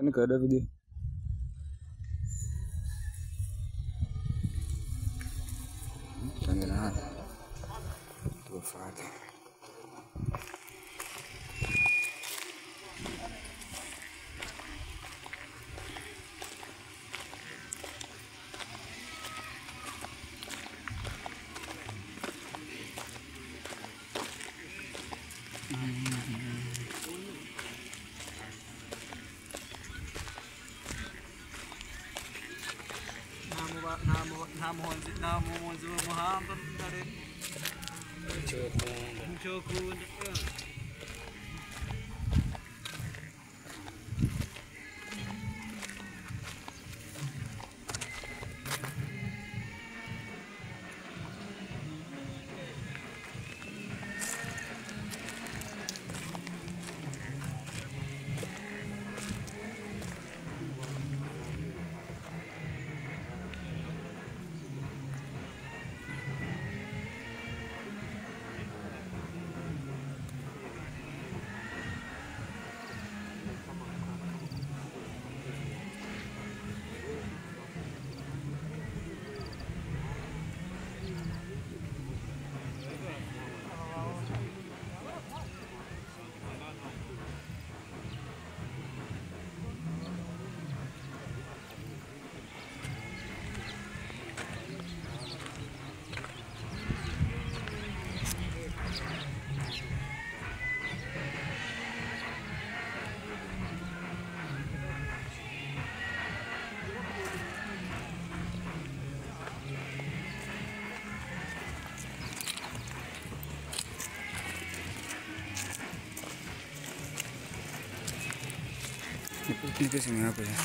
Ini gak ada video. Jangan tuh Fatih. Namu Muhammad dari Jokun. Ini kesini apa ya?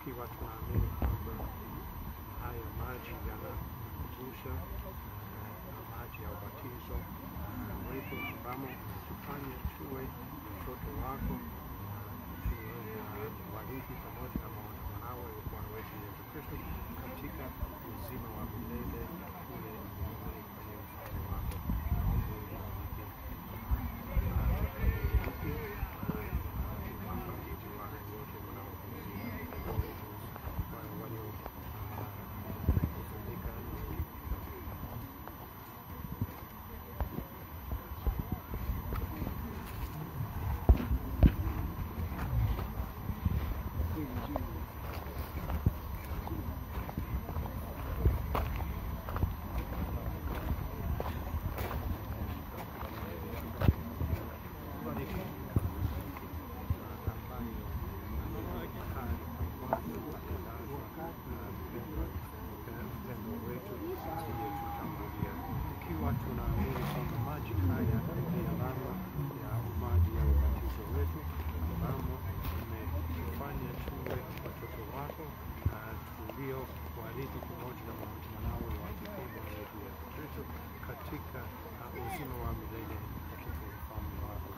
Ikiwa tunaamini kwamba haya maji yanagusha na maji ya ubatizo wetu ambamo tufanye tuwe mtoto wako, tuwe warithi pamoja na mwanawe Bwana wetu Yesu Kristo katika uzima wa milele kule mbinguni kwenye ufalme wako. uzima wa milele katika ufalme wako.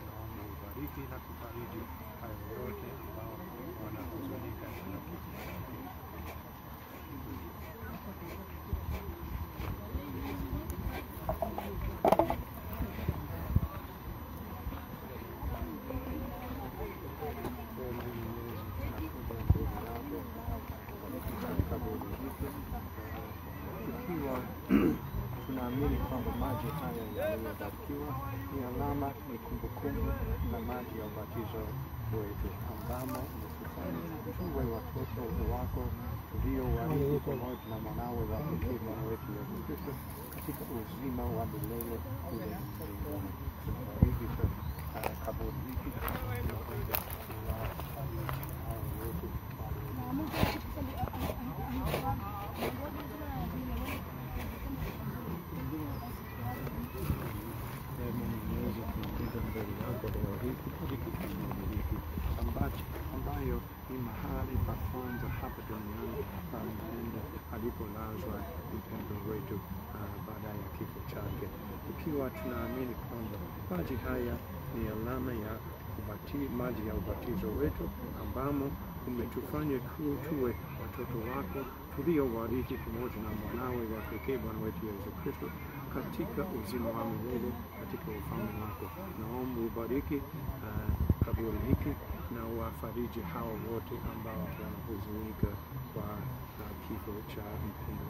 Naomba ubariki na kufariji hayo yote ambao wanahuzunika na kifo chake. Tunaamini kwamba maji haya yaliyobarikiwa ni alama, ni kumbukumbu na maji ya ubatizo wetu, ambamo umetufanya tuwe watoto wako tuliowarithi pamoja na mwanawe wa pekee Bwana wetu Yesu Kristo katika uzima wa milele kule mbinguni. Tunabariki kaburi hiki ambayo ni mahali pa kwanza hapa duniani pa mpendo alipolazwa mpendo wetu baada ya kifo chake. Ikiwa tunaamini kwamba maji haya ni alama ya maji ya ubatizo wetu, ambamo umetufanya tuwe watoto wako tuliowarithi pamoja na mwanawe wa pekee Bwana wetu Yesu Kristo katika uzima wa milele katika ufalme wako. Naomba ubariki kaburi hiki na wafariji hao wote ambao wanahuzunika kwa kifo cha mpendo.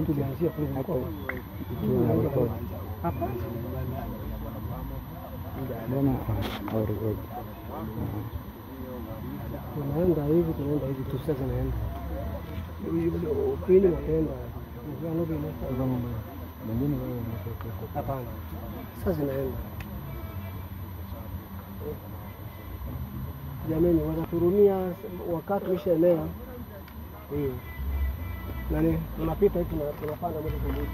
Tulianzia kule hapa. Tunaenda hivi tu sasa naenda. Ukini naenda. Hapana. Sasa naenda. Jamani, wanaturumia wakati ushaelewa. Nani tunapita hivi tunapanda moja kwa moja.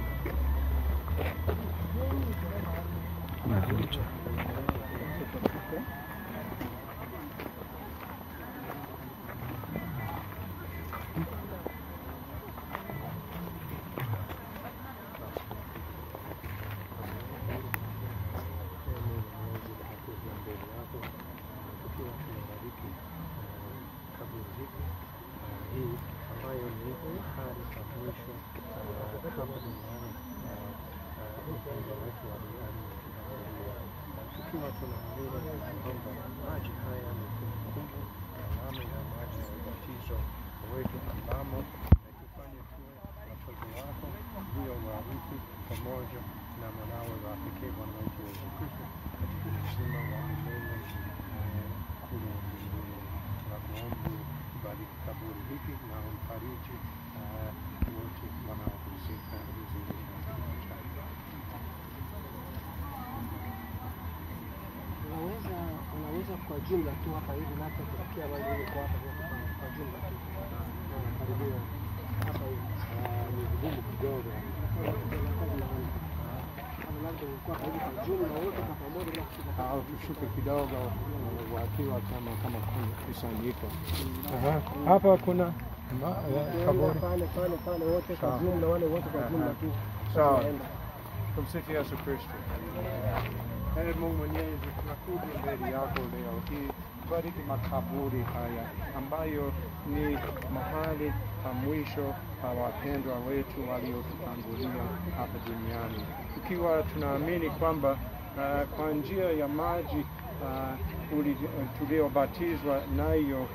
Tukiwa tunaamini kwamba maji haya ni kumbukumbu na alama ya maji ya ubatizo wetu, ambamo umetufanya tuwe watoto wako uliowarithi pamoja na mwanawe wa pekee Bwana wetu Yesu Kristo katika uzima wa milele kule mbinguni. Tunakuomba ubariki kaburi hiki na umfariji wote wanaohusika unaweza kwa jumla tu hapa hivi na kufikia wale kwa hapa kwa jumla tu. Karibia hapa hivi. Ni vigumu kidogo. Labda kwa jumla wote kwa pamoja na kushika au tushuke kidogo wakiwa kama kusanyiko. Hapa kuna kaburi pale wote kwa jumla, wale wote kwa jumla tu. Sawa. Tumsifu Yesu Kristo. Mungu Mwenyezi, tunakuja mbele yako leo hii, bariki makaburi haya ambayo ni mahali pa mwisho pa wapendwa wetu waliotutangulia hapa duniani. Ikiwa tunaamini kwamba kwa njia ya maji tuliobatizwa nayo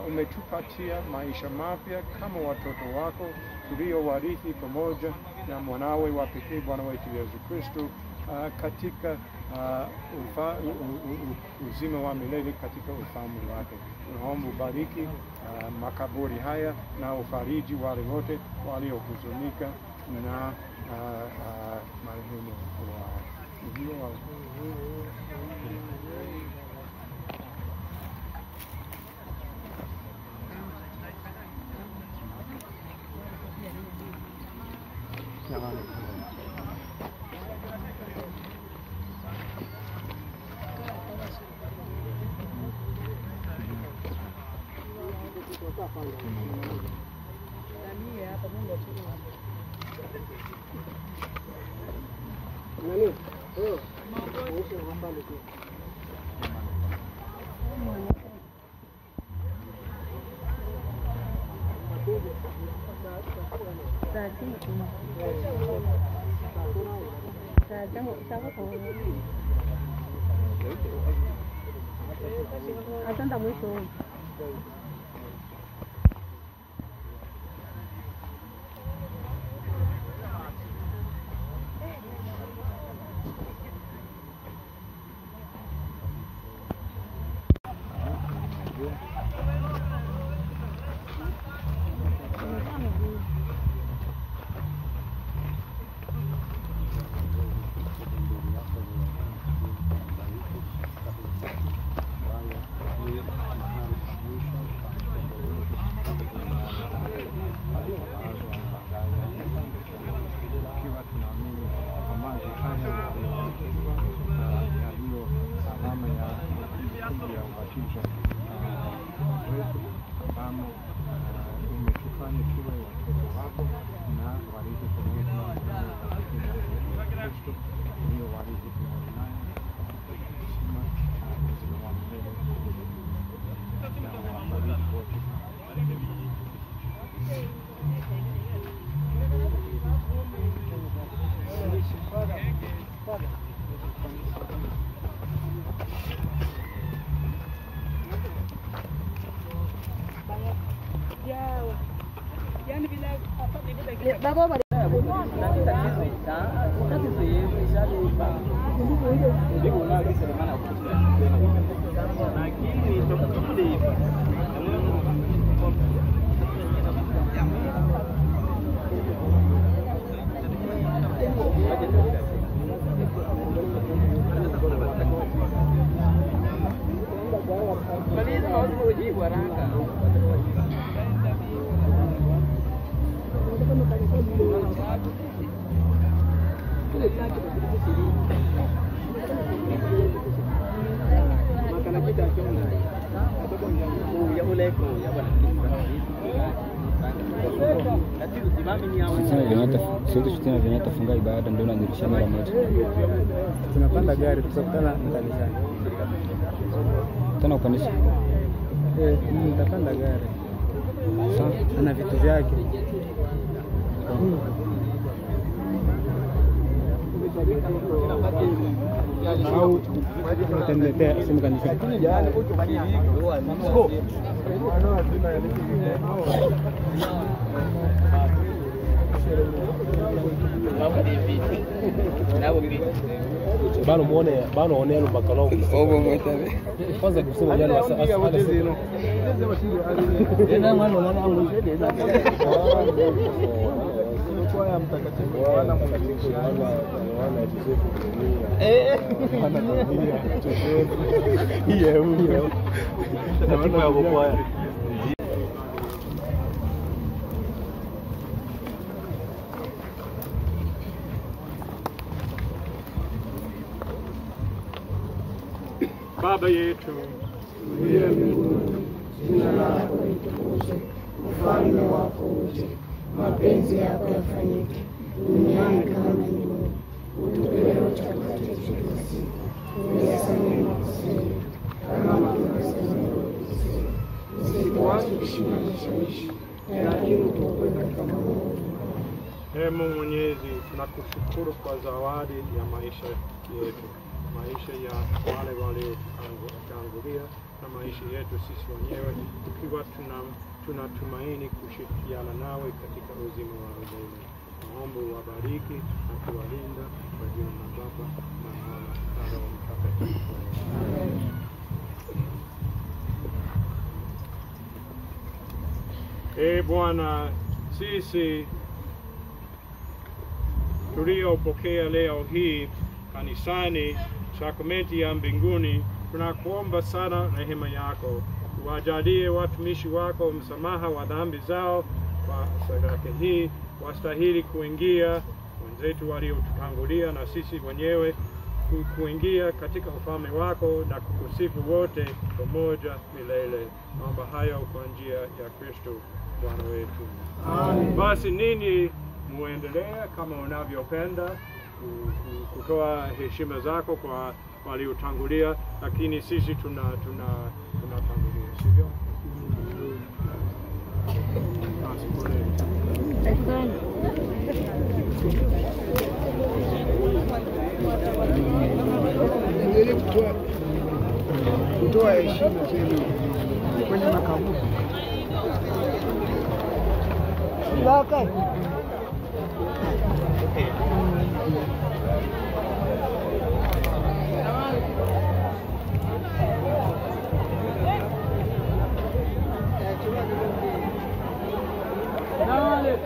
umetupatia maisha mapya kama watoto wako tuliowarithi pamoja na mwanawe wa pekee Bwana wetu Yesu Kristo katika uzima wa milele katika ufalme wake. Tunaomba ubariki makaburi haya na ufariji wale wote waliohuzunika na marehemu wao. Asante mwisho. Sisi vinatafunga ibada ndio nanirisha mara moja. Tunapanda gari kutoka kanisani. Tena ukanisa. Nitapanda gari. Sawa, ana vitu vyake. Au utaniletea simu kanisa. Bano muone bano onelo bakalo Obo mwetabe. kwanza kusema jana asino Tena mwana wangu Kwa ya mtakatifu wana mtakatifu wana Joseph hiyo tatibu ya kwa Baba yetu uliye mbinguni, jina lako litukuzwe, ufalme wako uje, mapenzi yako yafanyike duniani kama mbinguni. Utupe leo chakula chetu kila siku, uyasamehe makosa yetu kama tunavyosamehe waliotukosea, usituache kushindwa na vishawishi, lakini utuokoe katika maovu. Ee Mungu Mwenyezi, tunakushukuru kwa zawadi ya maisha yetu, maisha ya wale waliotangulia na maisha yetu sisi wenyewe, tukiwa tunatumaini kushirikiana nawe katika uzima wa milele. Naomba uwabariki na kuwalinda kwa jina la Baba na Mwana na Roho Mtakatifu. Bwana, sisi tuliopokea leo hii kanisani sakramenti ya mbinguni, tunakuomba sana rehema yako. Wajalie watumishi wako msamaha wa dhambi zao kwa sadaka hii, wastahili kuingia wenzetu waliotutangulia na sisi wenyewe kuingia katika ufalme wako na kukusifu wote pamoja milele. Naomba hayo kwa njia ya Kristo Bwana wetu. Amen. Basi ninyi muendelea kama unavyopenda kutoa heshima zako kwa waliotangulia, lakini sisi tunatangulia, sivyo? Endelee kutoa heshima zenu kwenye makaburi. Baka. Dale.